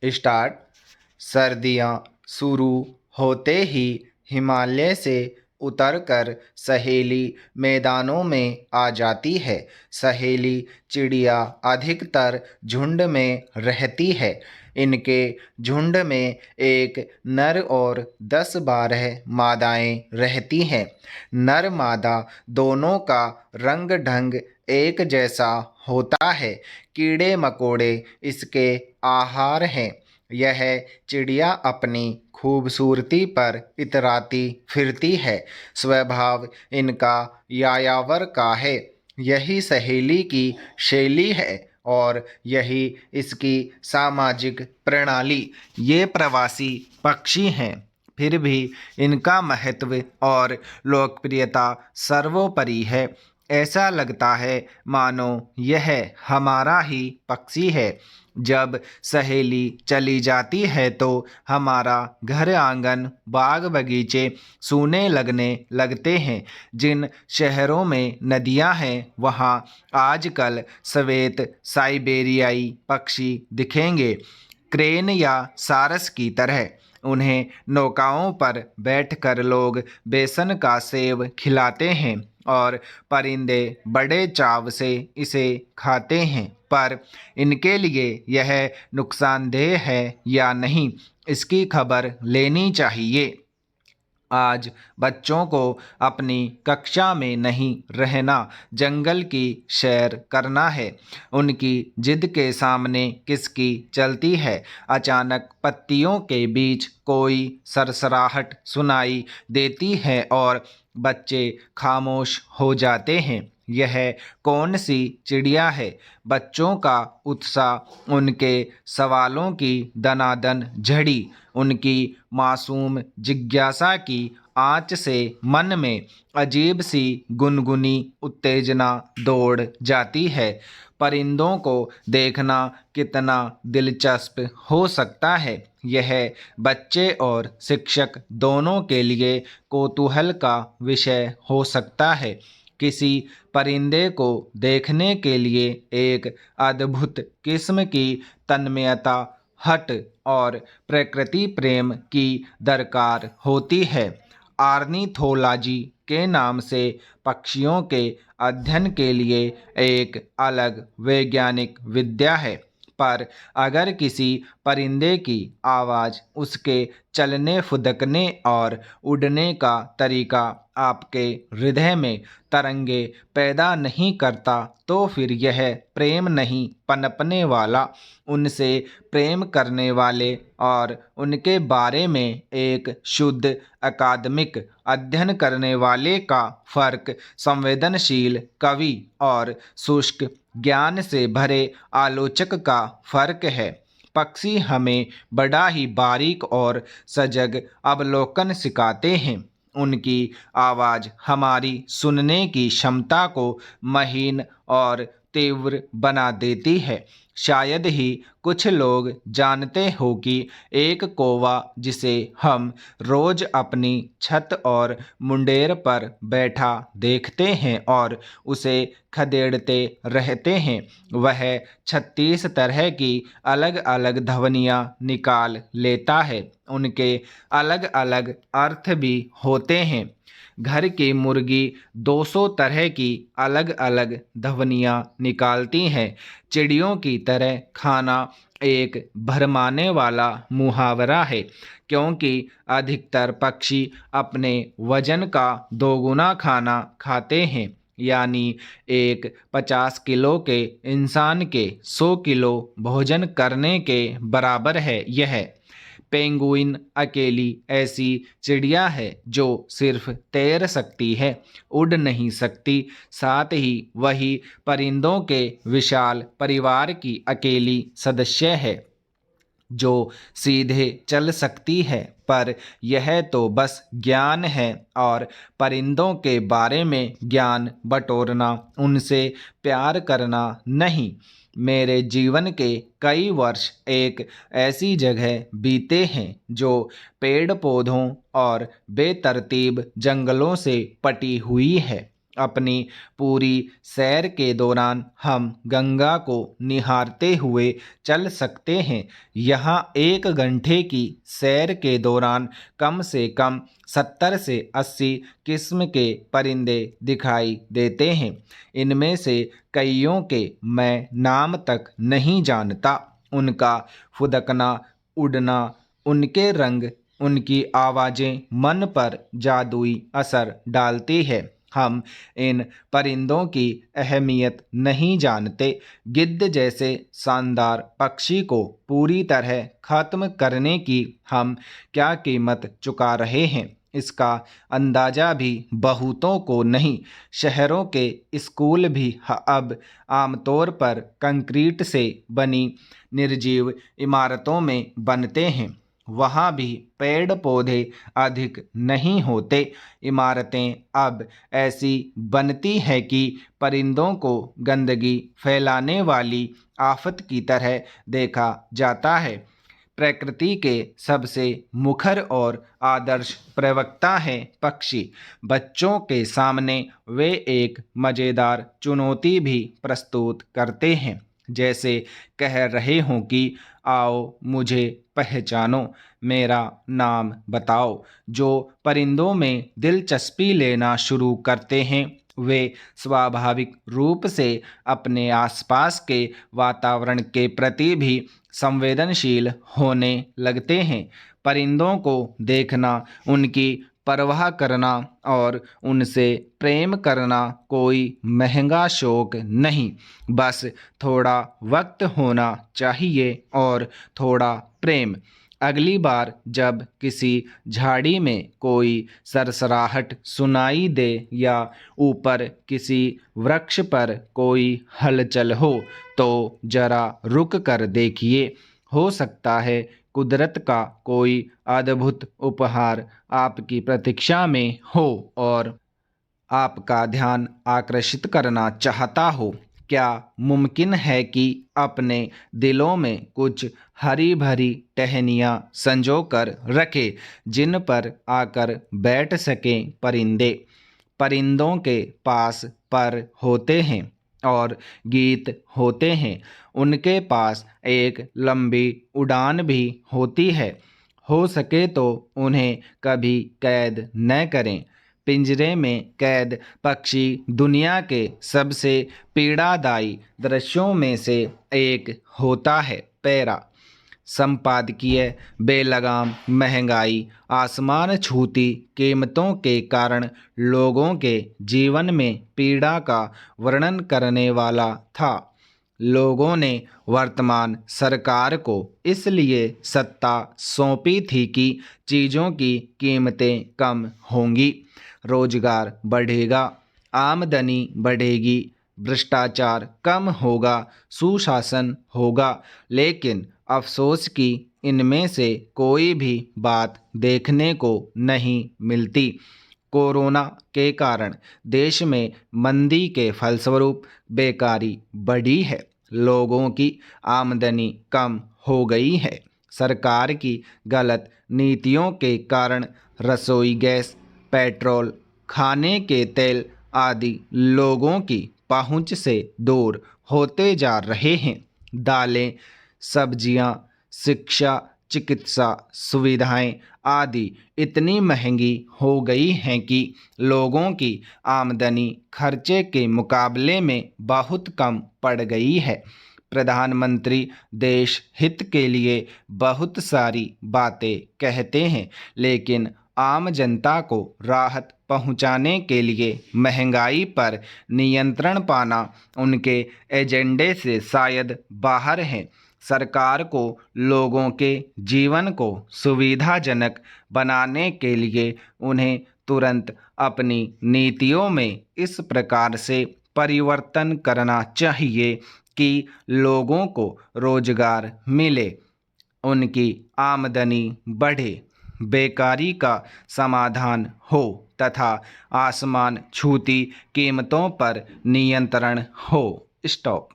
Start. सर्दियाँ शुरू होते ही हिमालय से उतरकर सहेली मैदानों में आ जाती है। सहेली चिड़िया अधिकतर झुंड में रहती है। इनके झुंड में एक नर और 10-12 मादाएं रहती हैं। नर मादा दोनों का रंग ढंग एक जैसा होता है। कीड़े मकोड़े इसके आहार हैं। यह चिड़िया अपनी खूबसूरती पर इतराती फिरती है। स्वभाव इनका यायावर का है। यही सहेली की शैली है और यही इसकी सामाजिक प्रणाली। ये प्रवासी पक्षी हैं, फिर भी इनका महत्व और लोकप्रियता सर्वोपरि है। ऐसा लगता है मानो यह हमारा ही पक्षी है। जब सहेली चली जाती है तो हमारा घर आंगन बाग बगीचे सूने लगने लगते हैं। जिन शहरों में नदियां हैं वहाँ आजकल श्वेत साइबेरियाई पक्षी दिखेंगे, क्रेन या सारस की तरह। उन्हें नौकाओं पर बैठकर लोग बेसन का सेव खिलाते हैं और परिंदे बड़े चाव से इसे खाते हैं। पर इनके लिए यह नुकसानदेह है या नहीं, इसकी खबर लेनी चाहिए। आज बच्चों को अपनी कक्षा में नहीं रहना, जंगल की सैर करना है। उनकी जिद के सामने किसकी चलती है। अचानक पत्तियों के बीच कोई सरसराहट सुनाई देती है और बच्चे खामोश हो जाते हैं। यह कौन सी चिड़िया है। बच्चों का उत्साह उनके सवालों की दनादन झड़ी। उनकी मासूम जिज्ञासा की आँच से मन में अजीब सी गुनगुनी उत्तेजना दौड़ जाती है। परिंदों को देखना कितना दिलचस्प हो सकता है। यह बच्चे और शिक्षक दोनों के लिए कौतूहल का विषय हो सकता है। किसी परिंदे को देखने के लिए एक अद्भुत किस्म की तन्मयता, हट और प्रकृति प्रेम की दरकार होती है। ऑर्निथोलॉजी के नाम से पक्षियों के अध्ययन के लिए एक अलग वैज्ञानिक विद्या है। पर अगर किसी परिंदे की आवाज़, उसके चलने फुदकने और उड़ने का तरीका आपके हृदय में तरंगे पैदा नहीं करता तो फिर यह प्रेम नहीं पनपने वाला। उनसे प्रेम करने वाले और उनके बारे में एक शुद्ध अकादमिक अध्ययन करने वाले का फर्क संवेदनशील कवि और शुष्क ज्ञान से भरे आलोचक का फर्क है। पक्षी हमें बड़ा ही बारीक और सजग अवलोकन सिखाते हैं। उनकी आवाज़ हमारी सुनने की क्षमता को महीन और तीव्र बना देती है। शायद ही कुछ लोग जानते हो कि एक कौवा जिसे हम रोज अपनी छत और मुंडेर पर बैठा देखते हैं और उसे खदेड़ते रहते हैं, वह 36 तरह की अलग अलग ध्वनियाँ निकाल लेता है। उनके अलग अलग अर्थ भी होते हैं। घर की मुर्गी 200 तरह की अलग अलग ध्वनियाँ निकालती हैं। चिड़ियों की तरह खाना एक भरमाने वाला मुहावरा है, क्योंकि अधिकतर पक्षी अपने वजन का दोगुना खाना खाते हैं। यानी एक 50 किलो के इंसान के 100 किलो भोजन करने के बराबर है यह। पेंगुइन अकेली ऐसी चिड़िया है जो सिर्फ तैर सकती है, उड़ नहीं सकती। साथ ही वही परिंदों के विशाल परिवार की अकेली सदस्य है जो सीधे चल सकती है। पर यह तो बस ज्ञान है और परिंदों के बारे में ज्ञान बटोरना, उनसे प्यार करना नहीं। मेरे जीवन के कई वर्ष एक ऐसी जगह बीते हैं जो पेड़ पौधों और बेतरतीब जंगलों से पटी हुई है। अपनी पूरी सैर के दौरान हम गंगा को निहारते हुए चल सकते हैं। यहाँ 1 घंटे की सैर के दौरान कम से कम 70 से 80 किस्म के परिंदे दिखाई देते हैं। इनमें से कईयों के मैं नाम तक नहीं जानता। उनका फुदकना, उड़ना, उनके रंग, उनकी आवाज़ें मन पर जादुई असर डालती है। हम इन परिंदों की अहमियत नहीं जानते। गिद्ध जैसे शानदार पक्षी को पूरी तरह खत्म करने की हम क्या कीमत चुका रहे हैं, इसका अंदाज़ा भी बहुतों को नहीं। शहरों के स्कूल भी अब आमतौर पर कंक्रीट से बनी निर्जीव इमारतों में बनते हैं। वहाँ भी पेड़ पौधे अधिक नहीं होते। इमारतें अब ऐसी बनती है कि परिंदों को गंदगी फैलाने वाली आफत की तरह देखा जाता है। प्रकृति के सबसे मुखर और आदर्श प्रवक्ता हैं पक्षी। बच्चों के सामने वे एक मज़ेदार चुनौती भी प्रस्तुत करते हैं, जैसे कह रहे हों कि आओ मुझे पहचानो, मेरा नाम बताओ। जो परिंदों में दिलचस्पी लेना शुरू करते हैं वे स्वाभाविक रूप से अपने आसपास के वातावरण के प्रति भी संवेदनशील होने लगते हैं। परिंदों को देखना, उनकी परवाह करना और उनसे प्रेम करना कोई महंगा शौक नहीं, बस थोड़ा वक्त होना चाहिए और थोड़ा प्रेम। अगली बार जब किसी झाड़ी में कोई सरसराहट सुनाई दे या ऊपर किसी वृक्ष पर कोई हलचल हो तो जरा रुक कर देखिए। हो सकता है कुदरत का कोई अद्भुत उपहार आपकी प्रतीक्षा में हो और आपका ध्यान आकर्षित करना चाहता हो। क्या मुमकिन है कि अपने दिलों में कुछ हरी भरी टहनियाँ संजो कर रखें जिन पर आकर बैठ सकें परिंदे। परिंदों के पास पर होते हैं और गीत होते हैं। उनके पास एक लंबी उड़ान भी होती है। हो सके तो उन्हें कभी कैद न करें। पिंजरे में कैद पक्षी दुनिया के सबसे पीड़ादायी दृश्यों में से एक होता है। पैरा संपादकीय बेलगाम महंगाई, आसमान छूती कीमतों के कारण लोगों के जीवन में पीड़ा का वर्णन करने वाला था। लोगों ने वर्तमान सरकार को इसलिए सत्ता सौंपी थी कि चीज़ों की कीमतें कम होंगी, रोजगार बढ़ेगा, आमदनी बढ़ेगी, भ्रष्टाचार कम होगा, सुशासन होगा। लेकिन अफसोस कि इनमें से कोई भी बात देखने को नहीं मिलती। कोरोना के कारण देश में मंदी के फलस्वरूप बेकारी बढ़ी है, लोगों की आमदनी कम हो गई है। सरकार की गलत नीतियों के कारण रसोई गैस, पेट्रोल, खाने के तेल आदि लोगों की पहुंच से दूर होते जा रहे हैं। दालें, सब्जियां, शिक्षा, चिकित्सा सुविधाएं आदि इतनी महंगी हो गई हैं कि लोगों की आमदनी खर्चे के मुकाबले में बहुत कम पड़ गई है। प्रधानमंत्री देश हित के लिए बहुत सारी बातें कहते हैं, लेकिन आम जनता को राहत पहुंचाने के लिए महंगाई पर नियंत्रण पाना उनके एजेंडे से शायद बाहर है। सरकार को लोगों के जीवन को सुविधाजनक बनाने के लिए उन्हें तुरंत अपनी नीतियों में इस प्रकार से परिवर्तन करना चाहिए कि लोगों को रोजगार मिले, उनकी आमदनी बढ़े, बेकारी का समाधान हो तथा आसमान छूती कीमतों पर नियंत्रण हो। स्टॉप।